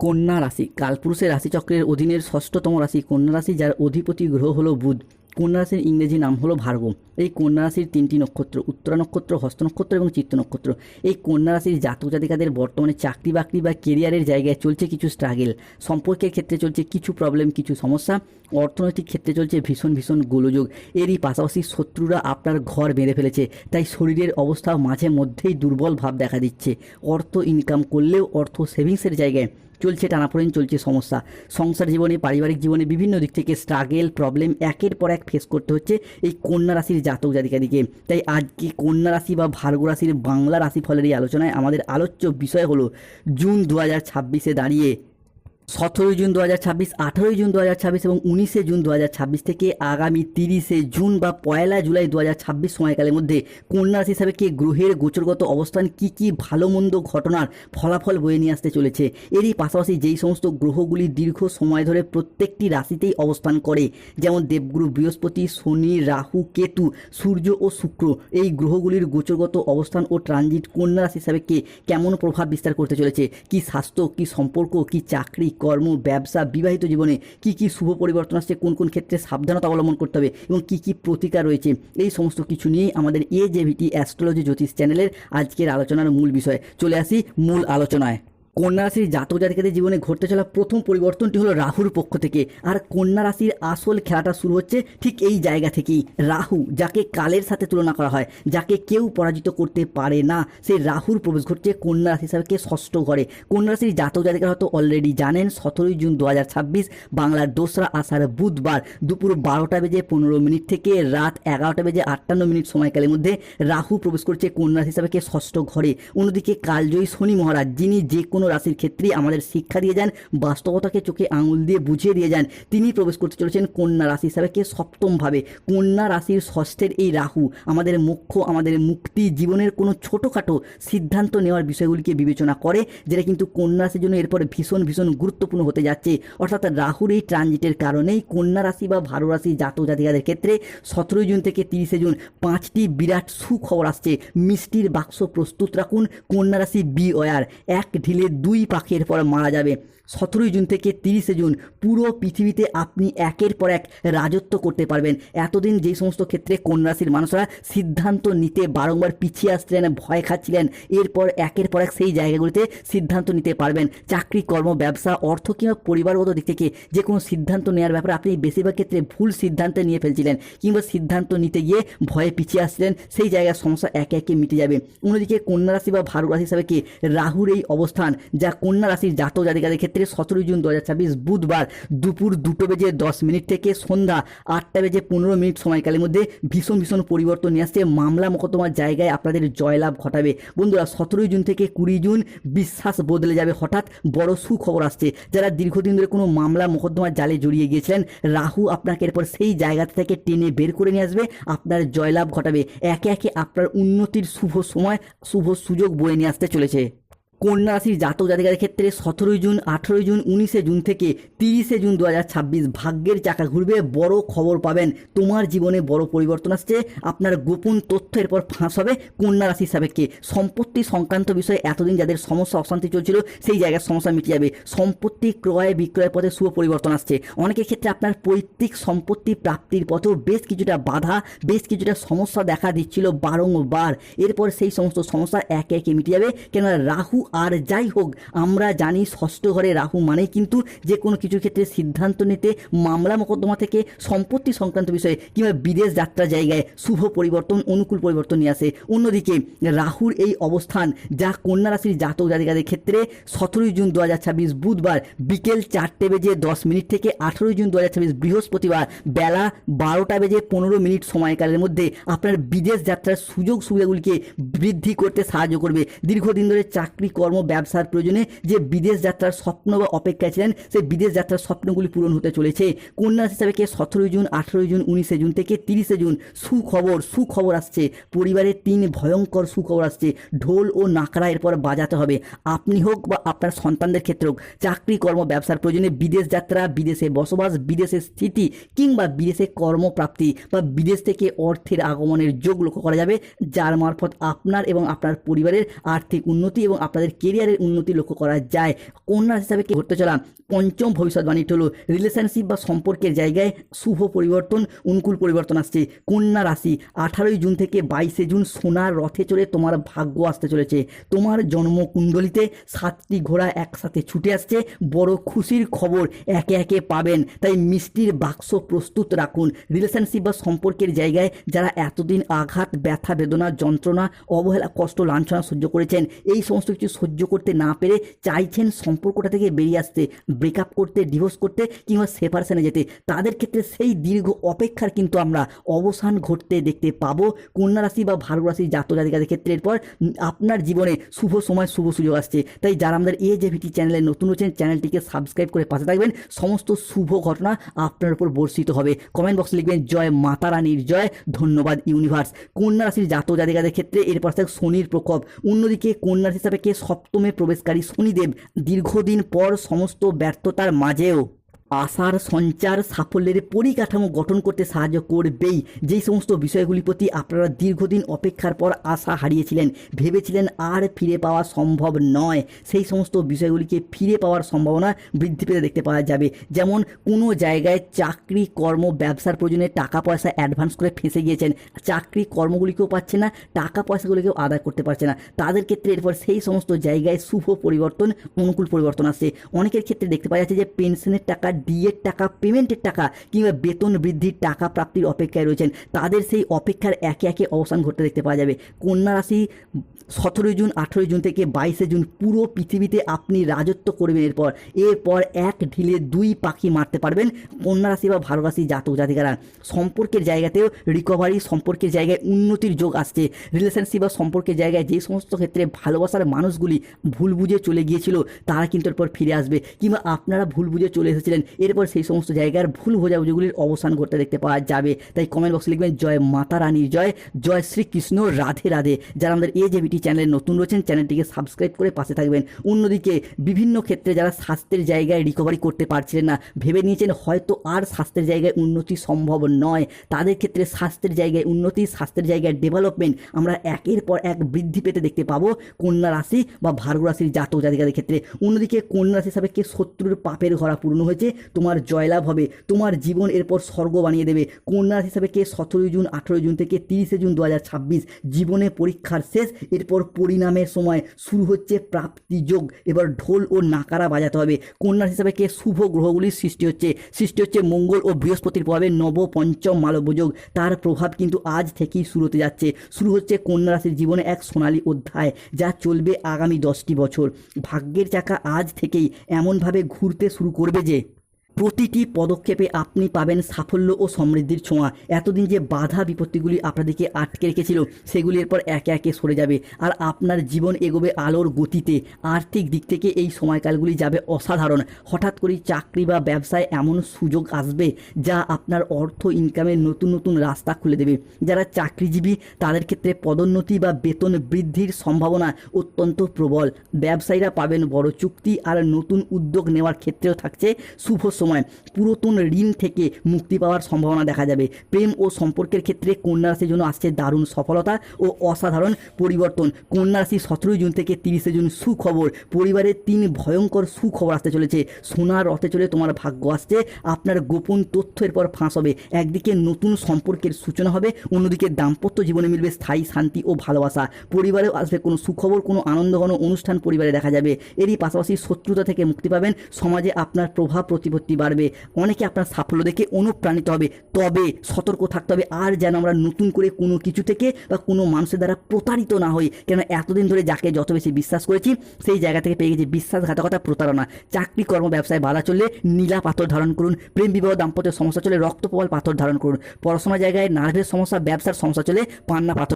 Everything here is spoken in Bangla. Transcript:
কন্যা রাশি কালপুরুষের রাশিচক্রের অধীনের ষষ্ঠতম রাশি কন্যা রাশি, যার অধিপতি গ্রহ হলো বুধ। কন্যা রাশির ইংরেজি নাম হলো ভার্গব। এই কন্যা রাশির তিনটি নক্ষত্র, উত্তরা নক্ষত্র, হস্ত নক্ষত্র এবং চিত্ত নক্ষত্র। এই কন্যা রাশির জাতক জাতিকাদের বর্তমানে চাকরি বাকরি বা কেরিয়ারের জায়গায় চলছে কিছু স্ট্রাগেল, সম্পর্কের ক্ষেত্রে চলছে কিছু প্রবলেম, কিছু সমস্যা, অর্থনৈতিক ক্ষেত্রে চলছে ভীষণ ভীষণ গোলযোগ। এরই পাশাপাশি শত্রুরা আপনার ঘর বেঁধে ফেলেছে, তাই শরীরের অবস্থা মাঝে মধ্যেই দুর্বল ভাব দেখা দিচ্ছে। অর্থ ইনকাম করলেও অর্থ সেভিংসের জায়গায় চলছে টানাপোড়েন, চলছে সমস্যা। সংসার জীবনে, পারিবারিক জীবনে বিভিন্ন দিক থেকে স্ট্রাগেল, প্রবলেম একের পর এক ফেস করতে হচ্ছে এই কন্যা রাশির জাতক জাতিকাদিকে। তাই আজকে কন্যা রাশি বা ভার্গ রাশির বাংলা রাশিফলের এই আলোচনায় আমাদের আলোচ্য বিষয় হলো জুন 2026-এ দাঁড়িয়ে 17 জুন 2026, 18 জুন 2026 এবং 19 জুন 2026 থেকে আগামী 30 জুন বা 1 জুলাই 2026 সময়কালের মধ্যে কন্যা রাশি হিসাবে কে গ্রহের গোচরগত অবস্থান কি কি ভালো মন্দ ঘটনার ফলাফল বয়ে নিয়ে আসতে চলেছে। এরই পাশাপাশি যেই সমস্ত গ্রহগুলি দীর্ঘ সময় ধরে প্রত্যেকটি রাশিতেই অবস্থান করে, যেমন দেবগুরু বৃহস্পতি, শনি, রাহু, কেতু, সূর্য ও শুক্র, এই গ্রহগুলির গোচরগত অবস্থান ও ট্রানজিট কন্যা রাশি হিসাবে কে কেমন প্রভাব বিস্তার করতে চলেছে, কি স্বাস্থ্য, কি সম্পর্ক, কি চাকরি, কর্ম, ব্যবসা, বিবাহিত জীবনে কি কি শুভ পরিবর্তন আসছে, কোন কোন ক্ষেত্রে সাবধানতা অবলম্বন করতে হবে এবং কি কি প্রতিকার রয়েছে, এই সমস্ত কিছু নিয়েই আমাদের AJVT অ্যাস্ট্রোলজি জ্যোতিষ চ্যানেলের আজকের আলোচনার মূল বিষয়। চলে আসি মূল আলোচনায়। কন্যা রাশির জাতক জাতিকাদের জীবনে ঘটতে চলা প্রথম পরিবর্তনটি হলো রাহুর পক্ষ থেকে। আর কন্যা রাশির আসল খেলাটা শুরু হচ্ছে ঠিক এই জায়গা থেকেই। রাহু, যাকে কালের সাথে তুলনা করা হয়, যাকে কেউ পরাজিত করতে পারে না, সেই রাহুর প্রবেশ ঘটছে কন্যা রাশি হিসাবে ষষ্ঠ ঘরে। কন্যা রাশির জাতক জাতিকারা হয়তো অলরেডি জানেন 17 জুন 2026 বাংলার 2রা আষাঢ় বুধবার দুপুর 12:15 থেকে রাত 11:58 সময়কালের মধ্যে রাহু প্রবেশ করছে কন্যা রাশি হিসাবে ষষ্ঠ ঘরে। অন্যদিকে কালজয়ী শনি মহারাজ, যিনি যে কোনো রাশির ক্ষেত্রে আমাদের শিক্ষা দিয়ে যান, বাস্তবতাকে চোখে আঙুল দিয়ে বুঝিয়ে দিয়ে যান, তিনি প্রবেশ করতে চলেছেন কন্যা রাশি হিসাবে সপ্তম ভাবে। কন্যা রাশির ষষ্ঠের এই রাহু আমাদের মোক্ষ, আমাদের মুক্তি, জীবনের কোনো ছোটোখাটো সিদ্ধান্ত নেওয়ার বিষয়গুলিকে বিবেচনা করে, যেটা কিন্তু কন্যা রাশির জন্য এরপরে ভীষণ ভীষণ গুরুত্বপূর্ণ হতে যাচ্ছে। অর্থাৎ রাহুর এই ট্রানজিটের কারণেই কন্যা রাশি বা ভালো রাশি জাতক জাতিকাদের ক্ষেত্রে 17 জুন থেকে 30 জুন 5টি বিরাট সুখবর আসছে। মিষ্টির বাক্স প্রস্তুত রাখুন, কন্যা রাশি বি ওয়ার, এক ঢিলে 2 পাখির পর মারা যাবে। 17 জুন থেকে 30 জুন পুরো পৃথিবীতে আপনি একের পর এক রাজত্ব করতে পারবেন। এতদিন যেই সমস্ত ক্ষেত্রে কন্যা রাশির মানুষরা সিদ্ধান্ত নিতে বারংবার পিছিয়ে আসছিলেন, ভয় খাচ্ছিলেন, এরপর একের পর এক সেই জায়গাগুলিতে সিদ্ধান্ত নিতে পারবেন। চাকরি, কর্ম, ব্যবসা, অর্থ কিংবা পরিবারগত দিক থেকে যে কোনো সিদ্ধান্ত নেওয়ার ব্যাপারে আপনি বেশিরভাগ ক্ষেত্রে ভুল সিদ্ধান্ত নিয়ে ফেলছিলেন কিংবা সিদ্ধান্ত নিতে গিয়ে ভয়ে পিছিয়ে আসছিলেন, সেই জায়গার সমস্যা একে একে মিটে যাবে। অন্যদিকে কন্যা রাশি বা ভার্গ রাশি হিসাবে রাহুর এই অবস্থান, যা কন্যা রাশির জাতক জাতিকাদের ক্ষেত্রে 17 জুন 2026 বুধবার দুপুর 2:10 থেকে সন্ধ্যা 8:15 সময়কালের মধ্যে ভীষণ ভীষণ পরিবর্তন নিয়ে আসছে। মামলা মোকদ্দমার জায়গায় আপনাদের জয়লাভ ঘটাবে। বন্ধুরা, 17 জুন থেকে 20 জুন বিশ্বাস বদলে যাবে। হঠাৎ বড় সুখবর আসছে। যারা দীর্ঘদিন ধরে কোনো মামলা মোকদ্দমার জালে জড়িয়ে গিয়েছিলেন, রাহু আপনাকে এরপর সেই জায়গা থেকে টেনে বের করে নিয়ে আসবে, আপনার জয়লাভ ঘটাবে। একে একে আপনার উন্নতির শুভ সময়, শুভ সুযোগ বয়ে নিয়ে আসতে চলেছে। কন্যা রাশির জাতক জাতিকাদের ক্ষেত্রে 17 জুন, 18 জুন, 19 জুন থেকে 30 জুন 2026 ভাগ্যের চাকা ঘুরবে, বড় খবর পাবেন। তোমার জীবনে বড় পরিবর্তন আসছে। আপনার গোপন তথ্য এরপর ফাঁস হবে। কন্যা রাশির সাপেক্ষে সম্পত্তি সংক্রান্ত বিষয়ে এতদিন যাদের সমস্যা অশান্তি চলছিল, সেই জায়গার সমস্যা মিটে যাবে। সম্পত্তি ক্রয় বিক্রয়ের পথে শুভ পরিবর্তন আসছে। অনেকের ক্ষেত্রে আপনার পৈতৃক সম্পত্তি প্রাপ্তির পথেও বেশ কিছুটা বাধা, বেশ কিছুটা সমস্যা দেখা দিচ্ছিল বারংবার। এরপর সেই সমস্ত সমস্যা একে একে মিটে যাবে। কেননা রাহু, আর যাই হোক, আমরা জানি ষষ্ঠ ঘরে রাহু মানে কিন্তু যে কোনো কিছু ক্ষেত্রে সিদ্ধান্ত নিতে, মামলা মোকদ্দমা থেকে সম্পত্তি সংক্রান্ত বিষয়ে কিংবা বিদেশ যাত্রা জায়গায় শুভ পরিবর্তন, অনুকূল পরিবর্তন নিয়ে আসে। অন্যদিকে রাহুর এই অবস্থান, যা কন্যা রাশির জাতক জাতিকাদের ক্ষেত্রে 17 জুন 2026 বুধবার বিকেল 4:10 থেকে 18 জুন 2026 বৃহস্পতিবার বেলা 12:15 সময়কালের মধ্যে আপনার বিদেশ যাত্রার সুযোগ সুবিধাগুলিকে বৃদ্ধি করতে সাহায্য করবে। দীর্ঘদিন ধরে চাকরি, কর্ম, ব্যবসার প্রয়োজনে যে বিদেশ যাত্রার স্বপ্ন বা অপেক্ষায় ছিলেন, সেই বিদেশ যাত্রার স্বপ্নগুলি পূরণ হতে চলেছে। কন্যা রাশি হিসাবে 17 জুন, 18 জুন, 19 জুন থেকে 30 জুন সুখবর আসছে। পরিবারের 3 ভয়ঙ্কর সুখবর আসছে। ঢোল ও নাকড়া এরপর বাজাতে হবে। আপনি হোক বা আপনার সন্তানদের ক্ষেত্রে হোক, চাকরি, কর্ম, ব্যবসার প্রয়োজনে বিদেশ যাত্রা, বিদেশে বসবাস, বিদেশে স্থিতি কিংবা বিদেশে কর্মপ্রাপ্তি বা বিদেশ থেকে অর্থের আগমনের যোগ লক্ষ্য করা যাবে, যার মারফত আপনার এবং আপনার পরিবারের আর্থিক উন্নতি এবং আপনাদের তাদের কেরিয়ারের উন্নতি লক্ষ্য করা যায়। কন্যা রাশি হিসাবে ঘটতে চলা পঞ্চম ভবিষ্যৎবাণীটি হলো রিলেশনশিপ বা সম্পর্কের জায়গায় শুভ পরিবর্তন, অনুকূল পরিবর্তন আসছে। কন্যা রাশি 18 জুন থেকে 22 জুন সোনার রথে চড়ে তোমার ভাগ্য আসতে চলেছে। তোমার জন্মকুণ্ডলিতে 7টি ঘোড়া একসাথে ছুটে আসছে। বড় খুশির খবর একে একে পাবেন, তাই মিষ্টির বাক্স প্রস্তুত রাখুন। রিলেশনশিপ বা সম্পর্কের জায়গায় যারা এতদিন আঘাত, ব্যথা, বেদনা, যন্ত্রণা, অবহেলা, কষ্ট, লাঞ্ছনা সহ্য করেছেন, এই সমস্ত কিছু সহ্য করতে না পেরে চাইছেন সম্পর্কটা থেকে বেরিয়ে আসতে, ব্রেকআপ করতে, ডিভোর্স করতে কিংবা সেপারেশনে যেতে, তাদের ক্ষেত্রে সেই দীর্ঘ অপেক্ষার কিন্তু আমরা অবসান ঘটতে দেখতে পাবো। কন্যা রাশি বা ভার্গব রাশি জাতক জাতিকাদের ক্ষেত্রে এরপর আপনার জীবনে শুভ সময়, শুভ সুযোগ আসছে। তাই যারা আমাদের AJVT চ্যানেলে নতুন হচ্ছেন, চ্যানেলটিকে সাবস্ক্রাইব করে পাশে থাকবেন। সমস্ত শুভ ঘটনা আপনার উপর বর্ষিত হবে। কমেন্ট বক্সে লিখবেন জয় মাতা রানীর জয়, ধন্যবাদ ইউনিভার্স। কন্যা রাশির জাতক জাতিকাদের ক্ষেত্রে এরপর থাকবে শনির প্রকোপ। অন্যদিকে কন্যা রাশি হিসাবে সপ্তমে প্রবেশকারী শনিদেব দীর্ঘদিন পর সমস্ত ব্যর্থতার মাঝেও আশার সঞ্চার, সাফল্যের পরিকাঠামো গঠন করতে সাহায্য করবেই। যেই সমস্ত বিষয়গুলির প্রতি আপনারা দীর্ঘদিন অপেক্ষার পর আশা হারিয়েছিলেন, ভেবেছিলেন আর ফিরে পাওয়া সম্ভব নয়, সেই সমস্ত বিষয়গুলিকে ফিরে পাওয়ার সম্ভাবনা বৃদ্ধি পেতে দেখতে পাওয়া যাবে। যেমন কোনো জায়গায় চাকরি, কর্ম, ব্যবসার প্রয়োজনে টাকা পয়সা অ্যাডভান্স করে ফেঁসে গিয়েছেন, চাকরি কর্মগুলিকেও পাচ্ছে না, টাকা পয়সাগুলিকেও আদায় করতে পারছে না, তাদের ক্ষেত্রে এরপর সেই সমস্ত জায়গায় শুভ পরিবর্তন, অনুকূল পরিবর্তন আসছে। অনেকের ক্ষেত্রে দেখতে পাওয়া যাচ্ছে যে পেনশনের টাকা, ডিএর টাকা, পেমেন্টের টাকা কিংবা বেতন বৃদ্ধির টাকা প্রাপ্তির অপেক্ষায় রয়েছেন, তাদের সেই অপেক্ষার একে একে অবসান ঘটতে দেখতে পাওয়া যাবে। কন্যা রাশি 17 জুন, 18 জুন থেকে 22 জুন পুরো পৃথিবীতে আপনি রাজত্ব করবেন। এরপর এক ঢিলে 2 পাখি মারতে পারবেন। কন্যা রাশি বা ভার্গব রাশি জাতক জাতিকারা সম্পর্কের জায়গাতেও রিকভারি, সম্পর্কের জায়গায় উন্নতির যোগ আসছে। রিলেশনশিপ বা সম্পর্কের জায়গায় যে সমস্ত ক্ষেত্রে ভালোবাসার মানুষগুলি ভুল বুঝে চলে গিয়েছিল, তারা কিন্তু এরপর ফিরে আসবে, কিংবা আপনারা ভুল বুঝে চলে এসেছিলেন, এরপর সেই সমস্ত জায়গার ভুল বোঝাবুঝিগুলির অবসান ঘটতে দেখতে পাওয়া যাবে। তাই কমেন্ট বক্সে লিখবেন জয় মাতা রানীর জয়, জয় শ্রীকৃষ্ণ, রাধে রাধে। যারা আমাদের AJVT চ্যানেলে নতুন রয়েছেন, চ্যানেলটিকে সাবস্ক্রাইব করে পাশে থাকবেন। অন্যদিকে বিভিন্ন ক্ষেত্রে যারা স্বাস্থ্যের জায়গায় রিকভারি করতে পারছিলেন না, ভেবে নিয়েছেন হয়তো আর স্বাস্থ্যের জায়গায় উন্নতি সম্ভব নয়, তাদের ক্ষেত্রে স্বাস্থ্যের জায়গায় উন্নতি, স্বাস্থ্যের জায়গায় ডেভেলপমেন্ট আমরা একের পর এক বৃদ্ধি পেতে দেখতে পাবো কন্যা রাশি বা ভার্গব রাশির জাতক জাতিকাদের ক্ষেত্রে। অন্যদিকে কন্যা রাশি হিসাবে শত্রুর পাপের ঘোড়া পূর্ণ হয়েছে, তোমার জয়লাভ হবে, তোমার জীবন এরপর স্বর্গ বানিয়ে দেবে। কন্যা রাশি হিসাবে 17 জুন, 18 জুন থেকে 30 জুন 2026 জীবনে পরীক্ষার শেষ, এরপর পরিণামের সময় শুরু হচ্ছে প্রাপ্তি যোগ। এবার ঢোল ও নাকারা বাজাতে হবে। কন্যা রাশি হিসাবে শুভ গ্রহগুলির সৃষ্টি হচ্ছে মঙ্গল ও বৃহস্পতির প্রভাবে নব পঞ্চম মালব্য যোগ। তার প্রভাব কিন্তু আজ থেকেই শুরু হতে যাচ্ছে। শুরু হচ্ছে কন্যা রাশির জীবনে এক সোনালী অধ্যায়, যা চলবে আগামী 10টি বছর। ভাগ্যের চাকা আজ থেকেই এমনভাবে ঘুরতে শুরু করবে যে প্রতিটি পদক্ষেপে আপনি পাবেন সাফল্য ও সমৃদ্ধির ছোঁয়া। এতদিন যে বাধা বিপত্তিগুলি আপনাদেরকে আটকে রেখেছিল, সেগুলি এরপর একে একে সরে যাবে, আর আপনার জীবন এগোবে আলোর গতিতে। আর্থিক দিক থেকে এই সময়কালগুলি যাবে অসাধারণ। হঠাৎ করেই চাকরি বা ব্যবসায় এমন সুযোগ আসবে যা আপনার অর্থ ইনকামের নতুন নতুন রাস্তা খুলে দেবে। যারা চাকরিজীবী, তাদের ক্ষেত্রে পদোন্নতি বা বেতন বৃদ্ধির সম্ভাবনা অত্যন্ত প্রবল। ব্যবসায়ীরা পাবেন বড় চুক্তি, আর নতুন উদ্যোগ নেওয়ার ক্ষেত্রেও থাকছে শুভ সময়। পুরাতন ঋণ থেকে মুক্তি পাওয়ার সম্ভাবনা দেখা যাবে। প্রেম ও সম্পর্কের ক্ষেত্রে কন্যা রাশির জন্য আসছে দারুণ সফলতা ও অসাধারণ পরিবর্তন। কন্যা রাশি 17 জুন থেকে 30 জুন সুখবর, পরিবারের 3 ভয়ঙ্কর সুখবর আসতে চলেছে। সোনার রথে চলে তোমার ভাগ্য আসছে, আপনার গোপন তথ্যের পর ফাঁস হবে। একদিকে নতুন সম্পর্কের সূচনা হবে, অন্যদিকে দাম্পত্য জীবনে মিলবে স্থায়ী শান্তি ও ভালোবাসা। পরিবারেও আসবে কোনো সুখবর, কোনো আনন্দঘন অনুষ্ঠান পরিবারে দেখা যাবে। এরই পাশাপাশি শত্রুতা থেকে মুক্তি পাবেন, সমাজে আপনার প্রভাব প্রতিপত্তি বাড়বে। অনেকে আপনার সাফল্য দেখে অনুপ্রাণিত হবে, তবে সতর্ক থাকতে হবে আর যেন আমরা নতুন করে কোনো কিছু থেকে বা কোনো মানুষের দ্বারা প্রতারিত না হই। কেন এতদিন ধরে যাকে যত বেশি বিশ্বাস করেছি, সেই জায়গা থেকে পেয়ে গেছি বিশ্বাসঘাতকতা, প্রতারণা। চাকরি কর্ম ব্যবসায় বাধা চললে নীলা পাথর ধারণ করুন। প্রেম বিবাহ দাম্পত্যের সমস্যা চলে রক্তপ্রবাল পাথর ধারণ করুন। পড়াশোনার জায়গায় নার্ভের সমস্যা, ব্যবসার সমস্যা চলে পান্না পাথর